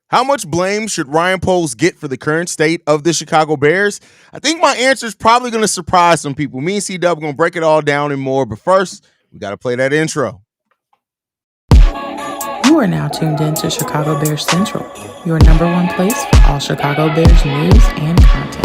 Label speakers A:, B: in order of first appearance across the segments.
A: How much blame should Ryan Poles get for the current state of the Chicago Bears? I think my answer is probably going to surprise some people. Me and C-Dub are going to break it all down and more. But first, we got to play that intro.
B: You are now tuned in to Chicago Bears Central, your number one place for all Chicago Bears news and content.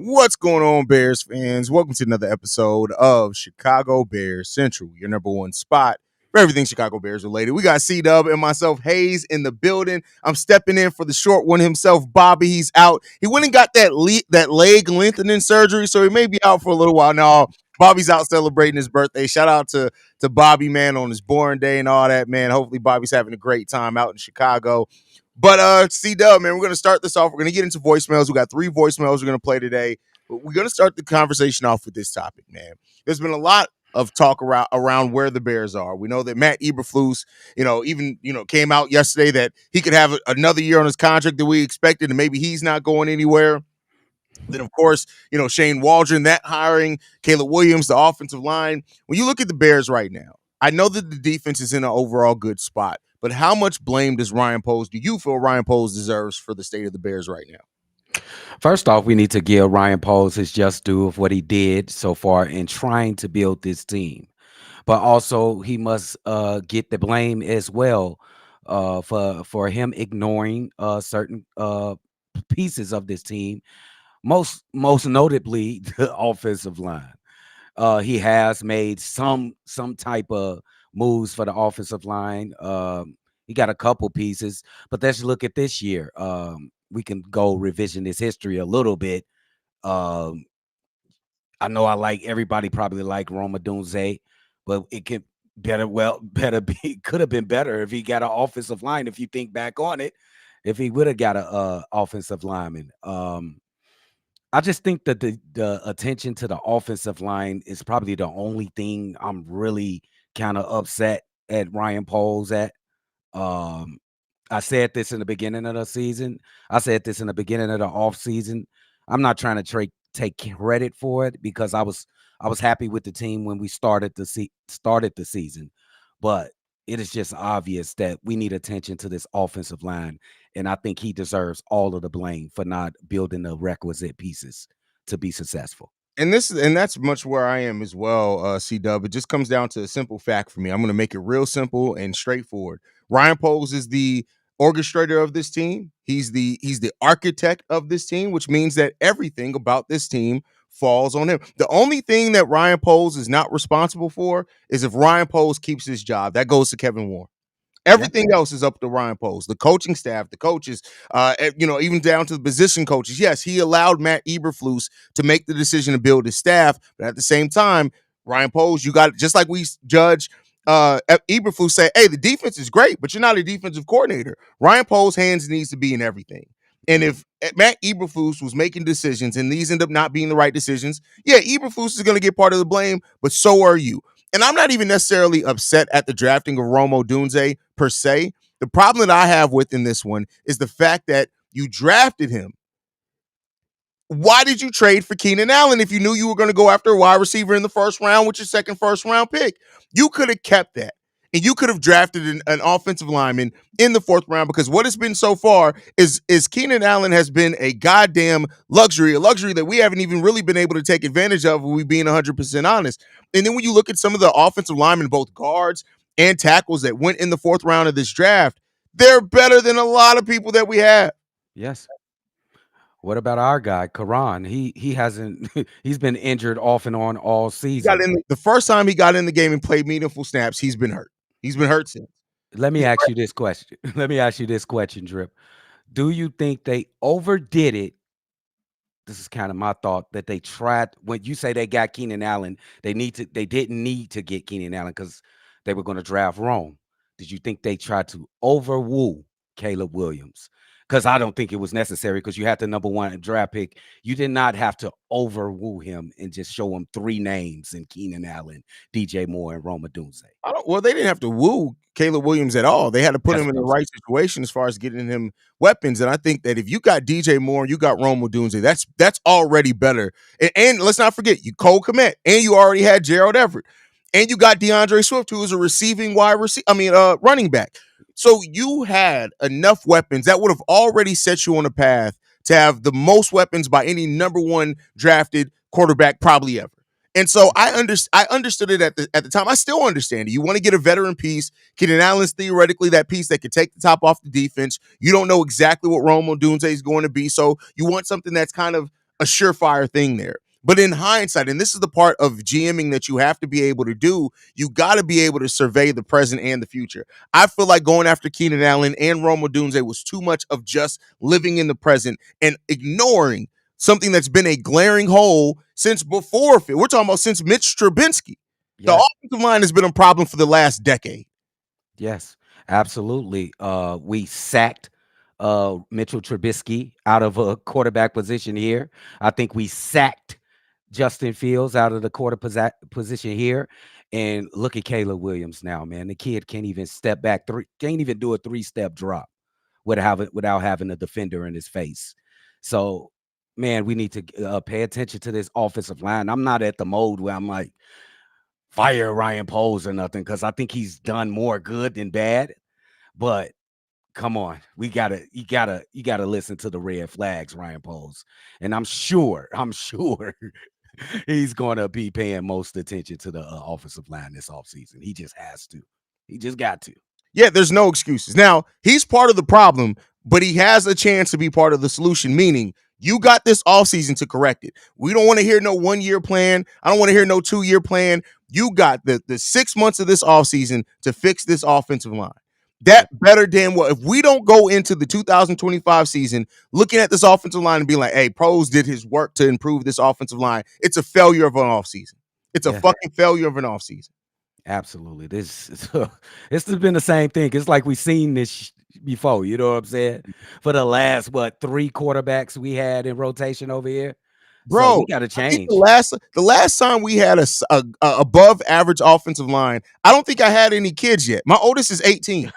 A: What's going on, Bears fans? Welcome to another episode of Chicago Bears Central, your number one spot for everything Chicago Bears related. We got C-Dub and myself, Haize, in the building. I'm stepping in for the short one himself, Bobby. He's out. He went and got that leg lengthening surgery, so he may be out for a little while now. Bobby's out celebrating his birthday. Shout out to Bobby, man, on his born day and all that, man. Hopefully Bobby's having a great time out in Chicago. But C-Dub, man, we're going to start this off. We're going to get into voicemails. We got 3 voicemails we're going to play today. But we're going to start the conversation off with this topic, man. There's been a lot of talk around where the Bears are. We know that Matt Eberflus, even came out yesterday that he could have another year on his contract that we expected, and maybe he's not going anywhere. Then, of course, Shane Waldron, that hiring, Caleb Williams, the offensive line. When you look at the Bears right now, I know that the defense is in an overall good spot, but how much blame do you feel Ryan Poles deserves for the state of the Bears right now?
C: First off, we need to give Ryan Poles his just due of what he did so far in trying to build this team. But also, he must get the blame as well for him ignoring certain pieces of this team, most notably the offensive line. He has made some type of moves for the offensive line. He got a couple pieces, but let's look at this year. We can go revisionist history a little bit. I know everybody probably like Roma Dunze, but it could better be could have been better if he got an offensive line. If you think back on it, if he would have got a offensive lineman. I just think that the attention to the offensive line is probably the only thing I'm really kind of upset at Ryan Poles at. I said this in the beginning of the season. I said this in the beginning of the off season. I'm not trying to take credit for it because I was happy with the team when we started the season, but it is just obvious that we need attention to this offensive line, and I think he deserves all of the blame for not building the requisite pieces to be successful.
A: And that's much where I am as well, C-Dub. It just comes down to a simple fact for me. I'm going to make it real simple and straightforward. Ryan Poles is the orchestrator of this team. He's the architect of this team, which means that everything about this team falls on him. The only thing that Ryan Poles is not responsible for is if Ryan Poles keeps his job. That goes to Kevin Warren. Everything else is up to Ryan Poles, the coaching staff, the coaches, even down to the position coaches. Yes, he allowed Matt Eberflus to make the decision to build his staff, but at the same time, Ryan Poles, you got just like we judge Eberflus say, hey, the defense is great, but you're not a defensive coordinator. Ryan Poles' hands needs to be in everything. And if Matt Eberflus was making decisions and these end up not being the right decisions, yeah, Eberflus is going to get part of the blame, but so are you. And I'm not even necessarily upset at the drafting of Roma Dunze per se. The problem that I have within this one is the fact that you drafted him. Why did you trade for Keenan Allen if you knew you were going to go after a wide receiver in the first round with your second first-round pick? You could have kept that. And you could have drafted an offensive lineman in the 4th round, because what it's been so far is Keenan Allen has been a goddamn luxury, a luxury that we haven't even really been able to take advantage of, we being 100% honest. And then when you look at some of the offensive linemen, both guards and tackles that went in the 4th round of this draft, they're better than a lot of people that we have.
C: Yes. What about our guy, Karan? He hasn't he's been injured off and on all season.
A: The first time he got in the game and played meaningful snaps, he's been hurt. He's been hurt since.
C: Let me ask you this question, Drip. Do you think they overdid it? This is kind of my thought, that they tried. When you say they got Keenan Allen, they didn't need to get Keenan Allen because they were going to draft wrong. Did you think they tried to overwoo Caleb Williams? because I don't think it was necessary because you had the number one draft pick. You did not have to overwoo him and just show him three names in Keenan Allen, DJ Moore, and Roma Dunze.
A: I don't, well, they didn't have to woo Caleb Williams at all. They had to put
C: That's
A: him in
C: what
A: the
C: I'm
A: right
C: saying.
A: situation as far as getting him weapons. And I think that if you got DJ Moore and you got Rome Odunze, that's already better. And let's not forget, you Cole Kmet, and you already had Gerald Everett, and you got DeAndre Swift, who is a receiving running back. So you had enough weapons that would have already set you on a path to have the most weapons by any number one drafted quarterback probably ever. And so I understood it at the time. I still understand it. You want to get a veteran piece. Keenan Allen's theoretically that piece that could take the top off the defense. You don't know exactly what Rome Odunze is going to be, so you want something that's kind of a surefire thing there. But in hindsight, and this is the part of GMing that you have to be able to do, you got to be able to survey the present and the future. I feel like going after Keenan Allen and Rome Odunze was too much of just living in the present and ignoring something that's been a glaring hole since before. We're talking about since Mitch Trubinsky. The
C: Yes.
A: offensive line has been a problem for the last decade.
C: Yes, absolutely. We sacked Mitchell Trubisky out of a quarterback position here. I think we sacked Justin Fields out of the position here. And look at Caleb Williams now, man. The kid can't even step back can't even do a three-step drop without having a defender in his face. So, man, we need to pay attention to this offensive line. I'm not at the mode where I'm like, fire Ryan Poles or nothing, because I think he's done more good than bad. But come on, you gotta listen to the red flags, Ryan Poles. And I'm sure he's gonna be paying most attention to the offensive line this offseason. He just has to. He just got to.
A: Yeah, there's no excuses. Now, he's part of the problem, but he has a chance to be part of the solution, meaning you got this offseason to correct it. We don't want to hear no 1 year plan. I don't want to hear no 2 year plan. You got the 6 months of this offseason to fix this offensive line. That better than what if we don't go into the 2025 season looking at this offensive line and be like, hey, Pros did his work to improve this offensive line. It's a failure of an offseason. It's a fucking failure of an offseason.
C: Absolutely. This has been the same thing. It's like we've seen this before. You know what I'm saying? For the last 3 quarterbacks we had in rotation over here.
A: Bro,
C: so we got to change.
A: I think the last time we had a above average offensive line, I don't think I had any kids yet. My oldest is 18.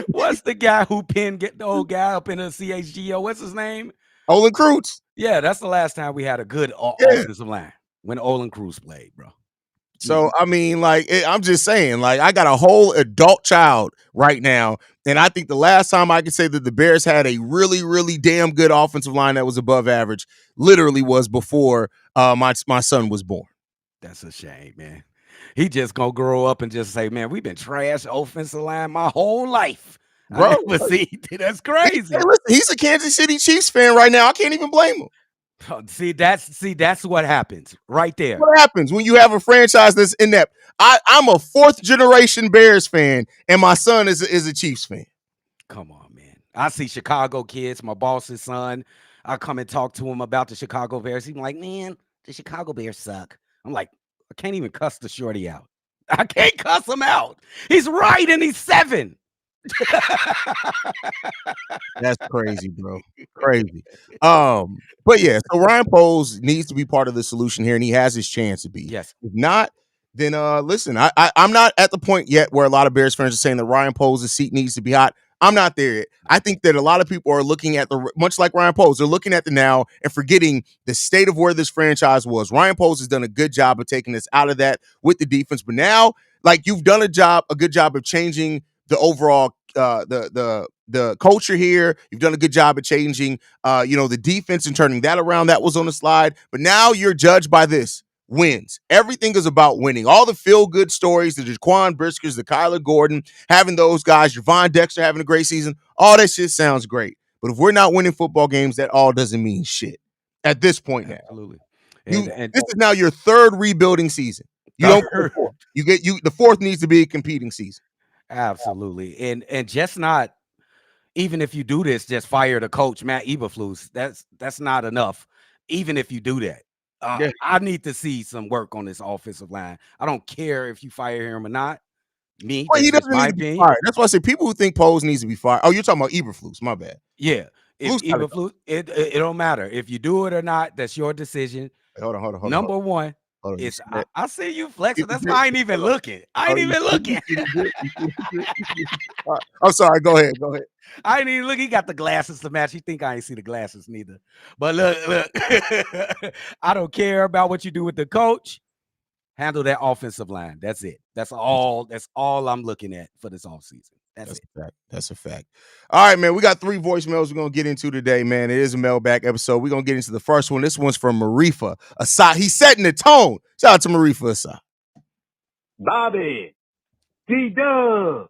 C: What's the guy who get the old guy up in the CHGO? What's his name?
A: Olin Kreutz.
C: Yeah, that's the last time we had a good offensive line when Olin Kreutz played, bro.
A: So, I mean, like, I'm just saying, like, I got a whole adult child right now. And I think the last time I could say that the Bears had a really, really damn good offensive line that was above average literally was before my son was born.
C: That's a shame, man. He just gonna grow up and just say, man, we've been trash offensive line my whole life.
A: Bro,
C: that's crazy.
A: Hey, listen, he's a Kansas City Chiefs fan right now. I can't even blame him.
C: See, that's what happens right there.
A: What happens when you have a franchise that's inept? I'm a 4th generation Bears fan, and my son is a Chiefs fan.
C: Come on, man. I see Chicago kids, my boss's son. I come and talk to him about the Chicago Bears. He's like, man, the Chicago Bears suck. I'm like, I can't even cuss the shorty out. I can't cuss him out. He's right, and he's 7.
A: That's crazy, bro. Crazy. But yeah, so Ryan Poles needs to be part of the solution here, and he has his chance to be.
C: Yes.
A: If not, then listen, I'm not at the point yet where a lot of Bears fans are saying that Ryan Poles' seat needs to be hot. I'm not there yet. I think that a lot of people are looking at much like Ryan Poles, they're looking at the now and forgetting the state of where this franchise was. Ryan Poles has done a good job of taking us out of that with the defense, but now, like, you've done a good job of changing the overall the culture here. You've done a good job of changing the defense and turning that around. That was on the slide, but now you're judged by this. Wins. Everything is about winning. All the feel-good stories, the Jaquan Briskers, the Kyler Gordon, having those guys, Javon Dexter having a great season, all that shit sounds great. But if we're not winning football games, that all doesn't mean shit at this point now.
C: Absolutely.
A: This is now your 3rd rebuilding season. You don't go 4th. The 4th needs to be a competing season.
C: Absolutely. And just not, even if you do this, just fire the coach, Matt Eberflus. That's not enough. Even if you do that. I need to see some work on this offensive line. I don't care if you fire him or not. Me,
A: Well, he
C: that's just
A: doesn't need
C: my
A: to be
C: opinion.
A: fired. That's why I say people who think Poles needs to be fired. Oh, you're talking about Eberflus. My bad.
C: Yeah. If
A: Flus gotta go.
C: Eberflus, it don't matter. If you do it or not, that's your decision.
A: Hey, hold
C: Number one
A: on. You
C: is
A: see that?
C: I see you
A: You see
C: flexing.
A: the
C: That's why
A: drip?
C: I ain't even
A: Hold on.
C: looking. I
A: Oh,
C: ain't even
A: you
C: looking.
A: see the drip? You see the drip? All right. I'm sorry. Go ahead. Go ahead.
C: I ain't even look. He got the glasses to match. He think I ain't see the glasses neither. But look. I don't care about what you do with the coach. Handle that offensive line. That's it. That's all. That's all I'm looking at for this offseason. That's
A: That's
C: it.
A: a fact. That's a fact. All right, man. We got 3 voicemails we're gonna get into today, man. It is a mailbag episode. We're gonna get into the first one. This one's from Marifa Asai. He's setting the tone. Shout out to Marifa Asai.
D: Bobby, C-Dub,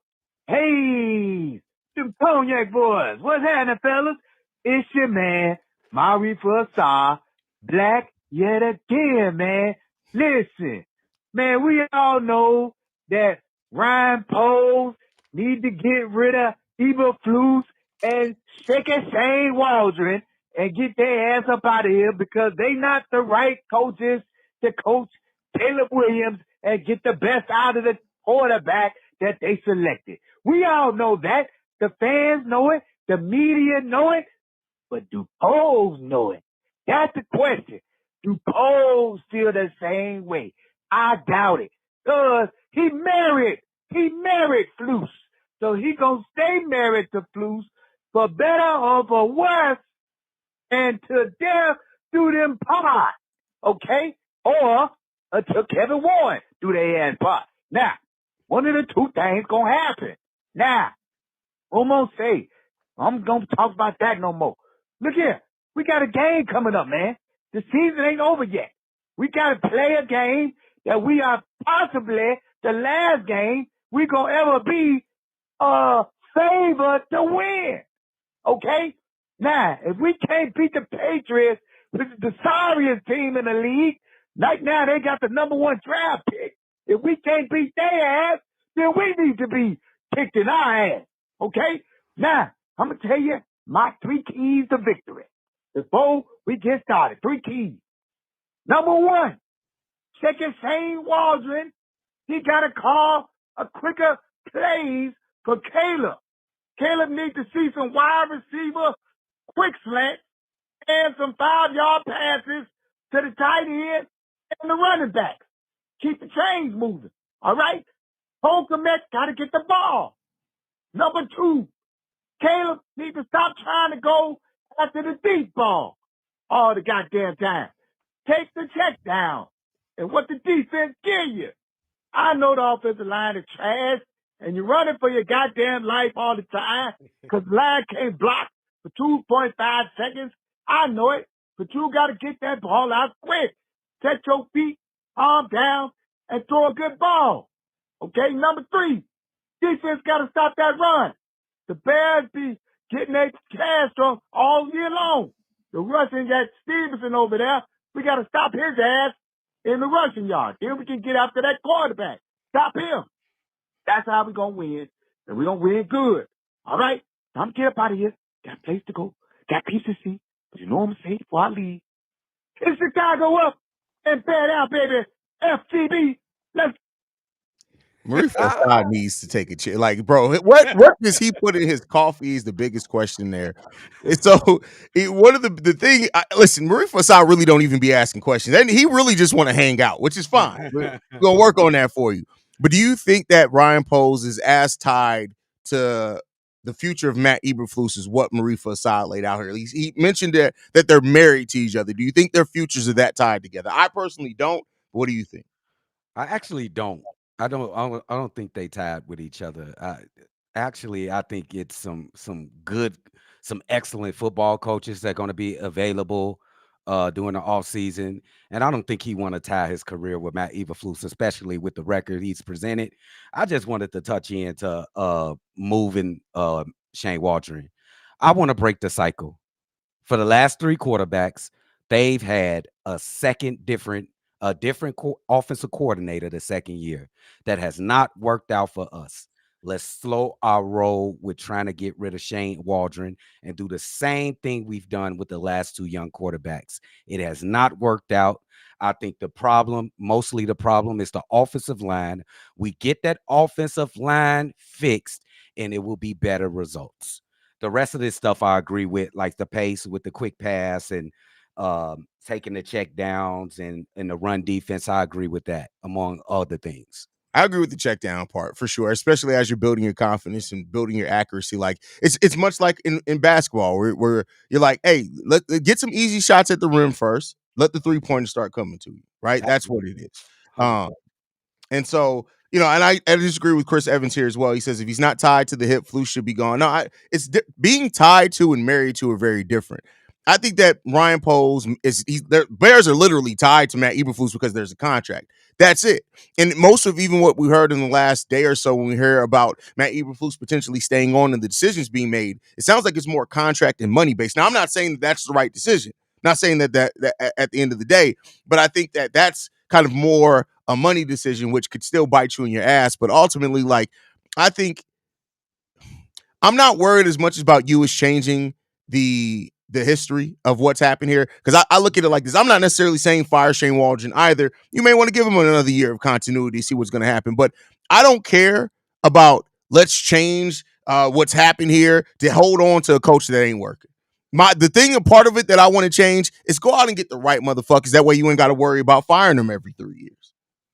D: Haize, them Cognac boys. What's happening, fellas? It's your man, Marifa Asai, black yet again, man. Listen, man, we all know that Ryan Poles need to get rid of Eberflus and Shane Waldron and get their ass up out of here because they not the right coaches to coach Caleb Williams and get the best out of the quarterback that they selected. We all know that. The fans know it. The media know it. But do polls know it? That's the question. Do polls feel the same way? I doubt it. Cause he married Flus. So he gonna stay married to Flus for better or for worse and to death do them part. Okay? Or until Kevin Warren do their ass part. Now, one of the two things gonna happen. Now, I'm gonna say, I'm gonna talk about that no more. Look here, we got a game coming up, man. The season ain't over yet. We gotta play a game that we are possibly the last game we gonna ever be favored to win. Okay? Now, if we can't beat the Patriots, which is the sorriest team in the league, right now they got the number 1 draft pick. If we can't beat their ass, then we need to be kicked in our ass. Okay? Now, I'm going to tell you my 3 keys to victory. Before we get started, 3 keys. Number 1, second Shane Waldron, he got to call a quicker plays for Caleb. Caleb needs to see some wide receiver quick slant and some 5-yard passes to the tight end and the running back. Keep the chains moving. All right? Holcomb got to get the ball. Number 2, Caleb needs to stop trying to go after the deep ball all the goddamn time. Take the check down and what the defense give you. I know the offensive line is trash, and you're running for your goddamn life all the time because the line can't block for 2.5 seconds. I know it, but you got to get that ball out quick. Set your feet, arm down, and throw a good ball. Okay, number 3, defense got to stop that run. The Bears be getting their cash from all year long. The rushing that Stevenson over there, we got to stop his ass in the rushing yard. Then we can get after that quarterback. Stop him. That's how we going to win. And we going to win good. All right? I'm going to get up out of here. Got a place to go. Got piece to see. But you know what I'm going to say before I leave? It's Chicago up and bad out, baby. FTB. Let's
A: Marifa Asai needs to take a chill. Like, bro, what does he put in his coffee is the biggest question there. And so, one of the thing. Listen, Marifa Asai really don't even be asking questions, and he really just want to hang out, which is fine. We're gonna work on that for you. But do you think that Ryan Poles is as tied to the future of Matt Eberflus as what Marifa Asai laid out here? At least he mentioned that they're married to each other. Do you think their futures are that tied together? I personally don't. What do you think?
C: I actually don't. I don't think they tied with each other. I think it's some excellent football coaches that are going to be available during the off season, and I don't think he want to tie his career with Matt Eberflus, especially with the record he's presented. I just wanted to touch into moving Shane Waldron. I want to break the cycle. For the last 3 quarterbacks, they've had a different offensive coordinator the second year that has not worked out for us. Let's slow our roll with trying to get rid of Shane Waldron and do the same thing we've done with the last two young quarterbacks. It has not worked out. I think mostly the problem is the offensive line. We get that offensive line fixed, and it will be better results. The rest of this stuff I agree with, like the pace with the quick pass and taking the check downs and the run defense. I agree with that, among other things.
A: I agree with the check down part for sure, especially as you're building your confidence and building your accuracy. Like it's much like in basketball where you're like, hey, let get some easy shots at the rim first. Let the 3-pointers start coming to you. Right. That's what it is.
C: 100%.
A: And so, and I disagree with Chris Evans here as well. He says if he's not tied to the hip, Flus should be gone. No, being tied to and married to are very different. I think that Ryan Poles Bears are literally tied to Matt Eberflus because there's a contract. That's it. And most of even what we heard in the last day or so when we hear about Matt Eberflus potentially staying on and the decisions being made, it sounds like it's more contract and money based. Now, I'm not saying that that's the right decision. Not saying that at the end of the day, but I think that that's kind of more a money decision, which could still bite you in your ass. But ultimately, like, I think I'm not worried as much about you as changing the history of what's happened here. Because I look at it like this. I'm not necessarily saying fire Shane Waldron either. You may want to give him another year of continuity, see what's going to happen. But I don't care about let's change what's happened here to hold on to a coach that ain't working. The thing, a part of it that I want to change is go out and get the right motherfuckers. That way you ain't got to worry about firing them every 3 years.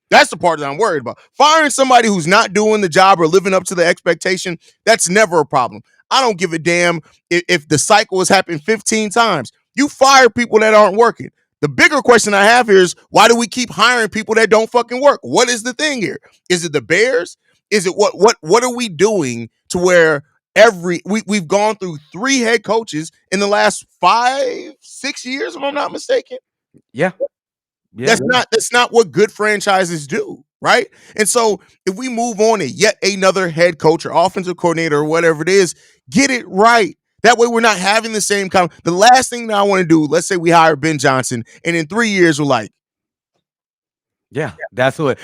A: That's the part that I'm worried about. Firing somebody who's not doing the job or living up to the expectation, that's never a problem. I don't give a damn if the cycle has happened 15 times. You fire people that aren't working. The bigger question I have here is why do we keep hiring people that don't fucking work? What is the thing here? Is it the Bears? Is it what are we doing to where we've gone through 3 head coaches in the last 5-6 years, if I'm not mistaken?
C: Yeah. Yeah.
A: That's not what good franchises do, right? And so if we move on to yet another head coach or offensive coordinator or whatever it is, get it right. That way we're not having the same kind of the last thing that I want to do, let's say we hire Ben Johnson, and in 3 years we're like,
C: Yeah, that's what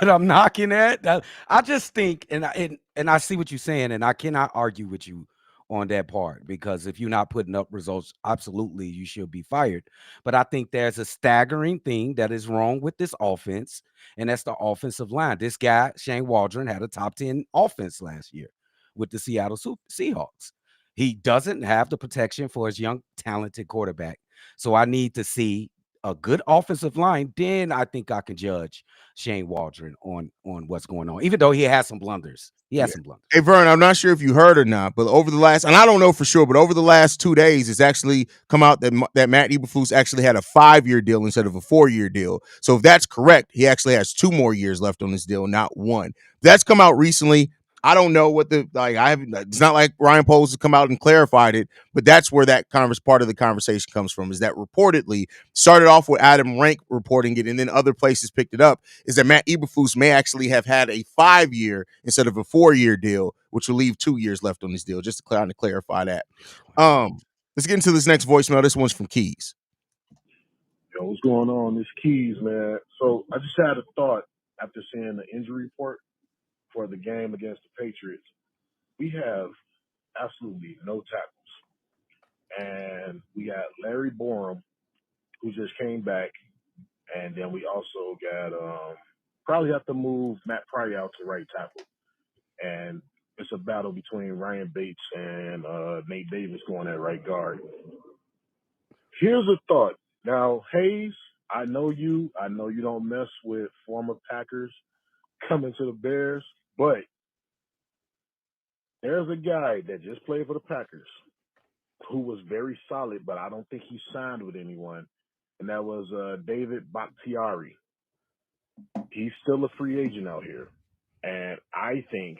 C: I'm knocking at. I just think, and I see what you're saying, and I cannot argue with you on that part because if you're not putting up results, absolutely you should be fired. But I think there's a staggering thing that is wrong with this offense, and that's the offensive line. This guy Shane Waldron had a top 10 offense last year with the Seattle Seahawks. He doesn't have the protection for his young, talented quarterback. So I need to see a good offensive line, then I think I can judge Shane Waldron on what's going on. Even though he has some blunders, some blunders.
A: hey, Vern, I'm not sure if you heard or not, but over the last, and I don't know for sure, but over the last 2 days, it's actually come out that Matt Eberflus actually had a 5-year deal instead of a 4-year deal. So if that's correct, he actually has 2 more years left on this deal, not 1. That's come out recently. I don't know what it's not like Ryan Poles has come out and clarified it, but that's where that part of the conversation comes from, is that reportedly started off with Adam Rank reporting it and then other places picked it up, is that Matt Eberflus may actually have had a 5-year instead of a 4-year deal, which will leave 2 years left on this deal, just to clarify that. Let's get into this next voicemail. This one's from Keys.
E: Yo, what's going on? This Keys, man. So I just had a thought after seeing the injury report for the game against the Patriots. We have absolutely no tackles. And we got Larry Borum, who just came back. And then we also got probably have to move Matt Pryor out to right tackle. And it's a battle between Ryan Bates and Nate Davis going at right guard. Here's a thought. Now, Haize, I know you don't mess with former Packers coming to the Bears, but there's a guy that just played for the Packers who was very solid, but I don't think he signed with anyone, and that was David Bakhtiari. He's still a free agent out here, and I think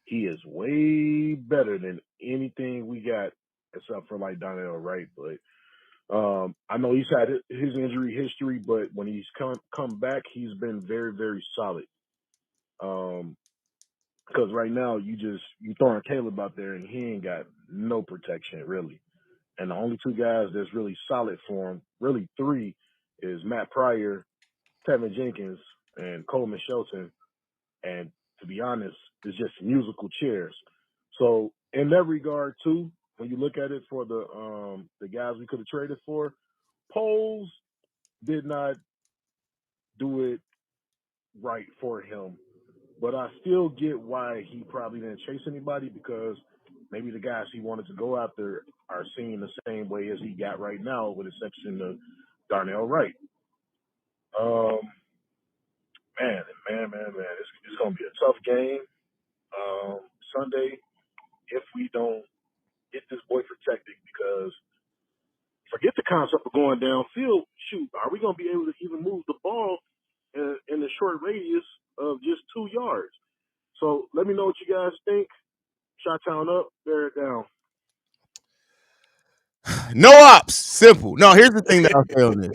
E: he is way better than anything we got, except for like Donnell Wright. But I know he's had his injury history, but when he's come back, he's been very, very solid. Because right now you throwing Caleb out there and he ain't got no protection really. And the only 2 guys that's really solid for him, really 3, is Matt Pryor, Tevin Jenkins, and Coleman Shelton. And to be honest, is just musical chairs. So in that regard too, when you look at it for the guys we could have traded for, Poles did not do it right for him. But I still get why he probably didn't chase anybody, because maybe the guys he wanted to go after are seen the same way as he got right now, with exception of Darnell Wright. Um, man, it's gonna be a tough game Sunday if we don't get this boy protected, because forget the concept of going downfield. Shoot, are we gonna be able to even move the ball in the short radius of just 2 yards? So let me know what you guys think. Shot town up, bear it down.
A: No ops. Simple. No, here's the thing that I'll say on this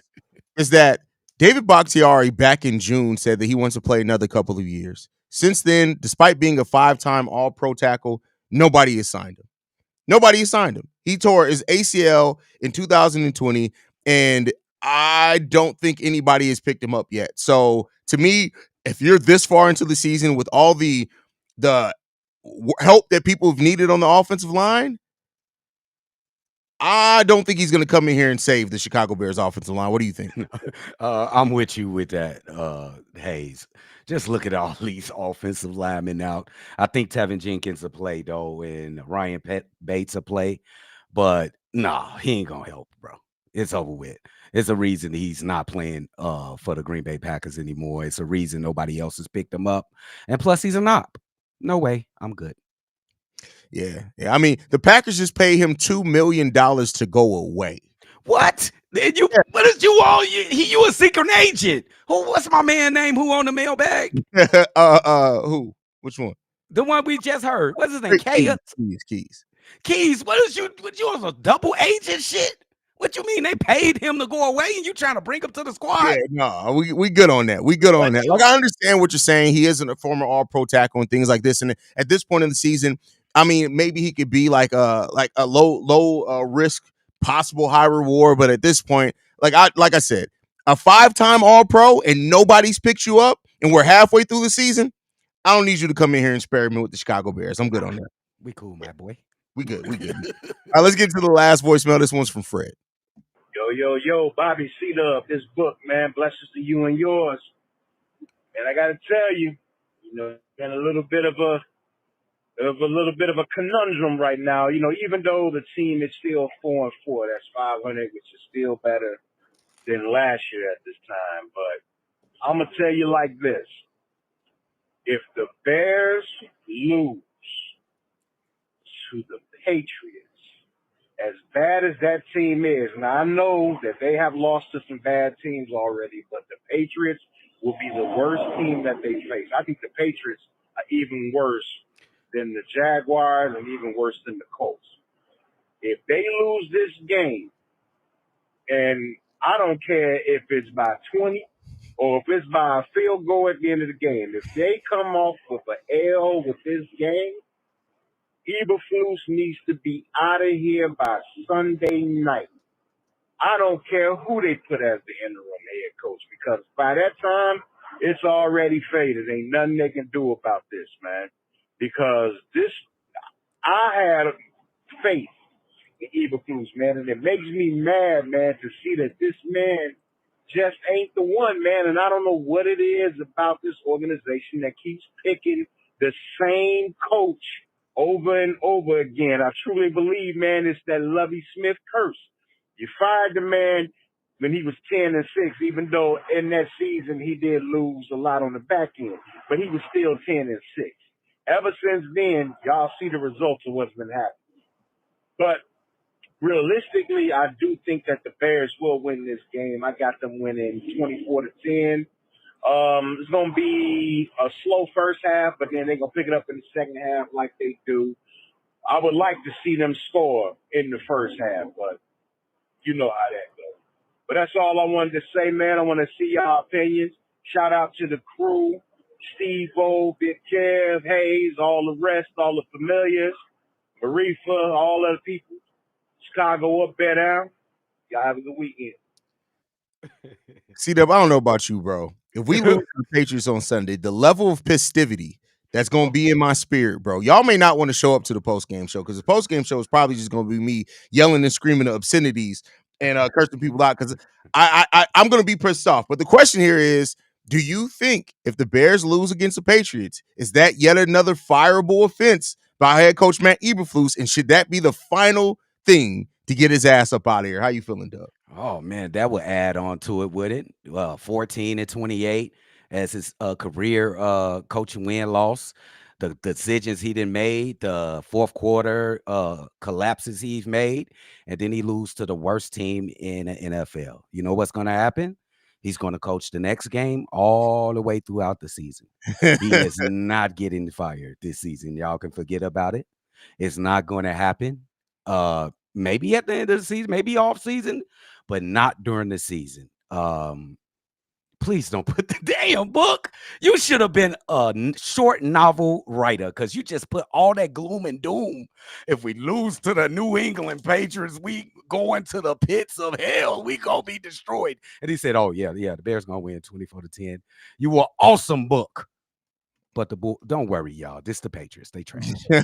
A: is that David Bakhtiari back in June said that he wants to play another couple of years. Since then, despite being a 5-time All-Pro tackle, nobody has signed him. Nobody has signed him. He tore his ACL in 2020, and I don't think anybody has picked him up yet. So to me, if you're this far into the season with all the help that people have needed on the offensive line, I don't think he's going to come in here and save the Chicago Bears offensive line. What do you think?
C: I'm with you with that, Haize. Just look at all these offensive linemen out. I think Tevin Jenkins will play though, and Ryan Bates will play, but nah, he ain't gonna help, bro. It's over with. It's a reason he's not playing for the Green Bay Packers anymore. It's a reason nobody else has picked him up, and plus he's an op. No way, I'm good.
A: Yeah. I mean, the Packers just paid him $2 million to go away.
C: What? You? What is you all? You a secret agent? Who? What's my man name? Who on the mailbag?
A: Who? Which one?
C: The one we just heard. What's his name? Keys. What is you? What you on a double agent shit? What you mean they paid him to go away and you trying to bring him to the squad?
A: Yeah, no, we good on that. We good on that. Like, I understand what you're saying. He isn't a former All-Pro tackle and things like this. And at this point in the season, I mean, maybe he could be like a low risk, possible high reward. But at this point, like I said, a 5-time All-Pro and nobody's picked you up, and we're halfway through the season. I don't need you to come in here and experiment with the Chicago Bears. I'm good on that.
C: We cool, my boy.
A: We good. All right, let's get to the last voicemail. This one's from Fred.
D: Yo, Bobby C-Dub, this book, man, blessings to you and yours. And I got to tell you, been a little bit of a conundrum right now. Even though the team is still 4-4, that's 500, which is still better than last year at this time. But I'm gonna tell you like this: if the Bears lose to the Patriots, as bad as that team is, and I know that they have lost to some bad teams already, but the Patriots will be the worst team that they face. I think the Patriots are even worse than the Jaguars and even worse than the Colts. If they lose this game, and I don't care if it's by 20 or if it's by a field goal at the end of the game, if they come off with an L with this game, Eberflus needs to be out of here by Sunday night. I don't care who they put as the interim head coach, because by that time, it's already faded. Ain't nothing they can do about this, man. Because I had faith in Eberflus, man, and it makes me mad, man, to see that this man just ain't the one, man. And I don't know what it is about this organization that keeps picking the same coach over and over again. I truly believe, man, it's that Lovie Smith curse. You fired the man when he was 10-6, even though in that season he did lose a lot on the back end, but he was still 10-6. Ever since then, y'all see the results of what's been happening. But realistically, I do think that the Bears will win this game. I got them winning 24-10. It's going to be a slow first half, but then they're going to pick it up in the second half like they do. I would like to see them score in the first half, but you know how that goes. But that's all I wanted to say, man. I want to see y'all opinions. Shout out to the crew, Steve-O, Big Kev, Haize, all the rest, all the familiars, Marifa, all other people. Chicago up, bear down. Y'all have a good weekend.
A: C-Dub, I don't know about you, bro. If we lose to the Patriots on Sunday, the level of festivity that's going to be in my spirit, bro. Y'all may not want to show up to the post-game show because the post-game show is probably just going to be me yelling and screaming the obscenities and cursing people out because I'm going to be pissed off. But the question here is, do you think if the Bears lose against the Patriots, is that yet another fireable offense by head coach Matt Eberflus, and should that be the final thing to get his ass up out of here? How you feeling, Doug?
C: Oh man, that would add on to it, would it? 14-28 as his career coaching win-loss. The decisions he done made, the fourth quarter collapses he's made, and then he lose to the worst team in the NFL. You know what's going to happen? He's going to coach the next game all the way throughout the season. He is not getting fired this season. Y'all can forget about it. It's not going to happen. Maybe at the end of the season, maybe off season, but not during the season. Please don't put the damn book. You should have been a short novel writer because you just put all that gloom and doom. If we lose to the New England Patriots, we going to the pits of hell. We gonna be destroyed. And he said, "Oh yeah, the Bears gonna win 24-10." You were awesome book. But don't worry, y'all. This the Patriots. They trash.
A: Yeah,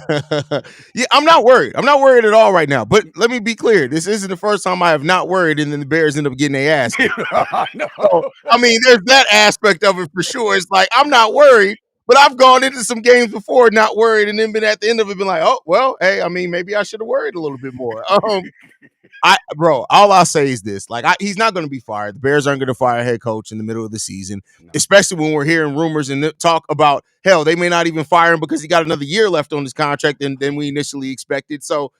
A: I'm not worried. I'm not worried at all right now. But let me be clear. This isn't the first time I have not worried, and then the Bears end up getting their ass. So, I mean, there's that aspect of it for sure. It's like I'm not worried, but I've gone into some games before not worried, and then been at the end of it, been like, oh well, hey, I mean, maybe I should have worried a little bit more. Bro, all I'll say is this: like, he's not going to be fired. The Bears aren't going to fire a head coach in the middle of the season, especially when we're hearing rumors and talk about hell. They may not even fire him because he got another year left on his contract than we initially expected. So,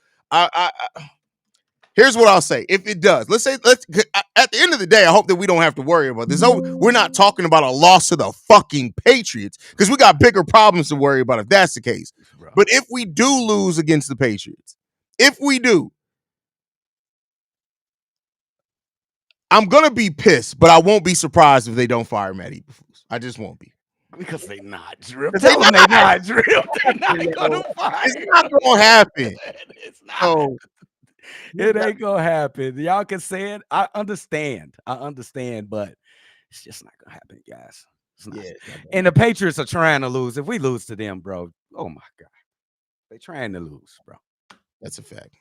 A: here's what I'll say: if it does, let's at the end of the day, I hope that we don't have to worry about this. We're not talking about a loss to the fucking Patriots because we got bigger problems to worry about if that's the case. But if we do lose against the Patriots, if we do, I'm gonna be pissed, but I won't be surprised if they don't fire Matt Eberflus. I just won't be.
C: Because they not, Drip. Tell them they not, Drip. They're not gonna fire.
A: It's not gonna happen.
C: It's not. It ain't gonna happen. Y'all can say it. I understand, but it's just not gonna happen, guys. It's not. Yeah, and the Patriots are trying to lose. If we lose to them, bro, oh my God, they're trying to lose, bro.
A: That's a fact.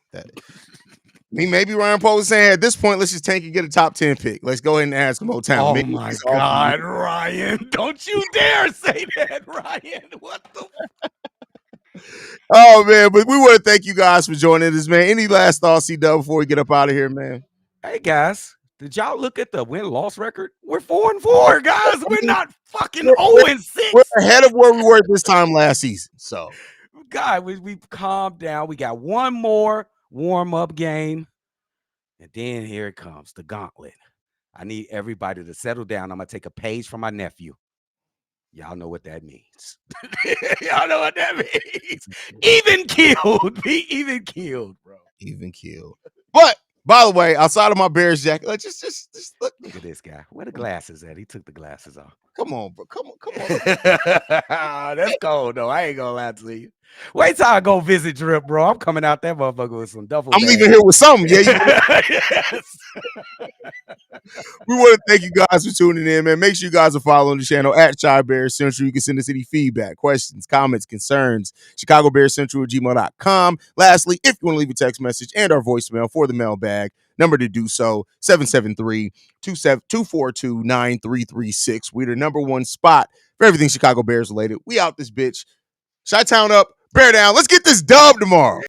A: Maybe Ryan Poles is saying at this point, let's just tank and get a top 10 pick. Let's go ahead and ask him
C: Oh my God, Ryan. Don't you dare say that, Ryan. What the
A: Oh man, but we want to thank you guys for joining us, man. Any last thoughts, C-Dub, before we get up out of here, man?
C: Hey guys, did y'all look at the win-loss record? We're 4-4, guys. We're not fucking 0-6.
A: We're ahead of where we were this time last season. So,
C: God, we've calmed down. We got one more warm-up game, and then here it comes, the gauntlet. I need everybody to settle down. I'm gonna take a page from my nephew. Y'all know what that means. Y'all know what that means. Even killed. Be even killed, bro.
A: Even killed. But by the way, outside of my Bears jacket, just look
C: at this guy. Where the glasses at? He took the glasses off.
A: Come on, bro. Come on.
C: That's cold though. I ain't gonna lie to you. Wait till I go visit Drip, bro. I'm coming out that motherfucker with some duffel bags.
A: I'm leaving here with something. Yeah. Yes. We want to thank you guys for tuning in, man. Make sure you guys are following the channel at Chi Bears Central. You can send us any feedback, questions, comments, concerns. ChicagoBearsCentral@gmail.com. Lastly, if you want to leave a text message and our voicemail for the mailbag, number to do so, 773-242-9336. We're the number one spot for everything Chicago Bears related. We out this bitch. Chi-Town up, Bear down. Let's get this dub tomorrow.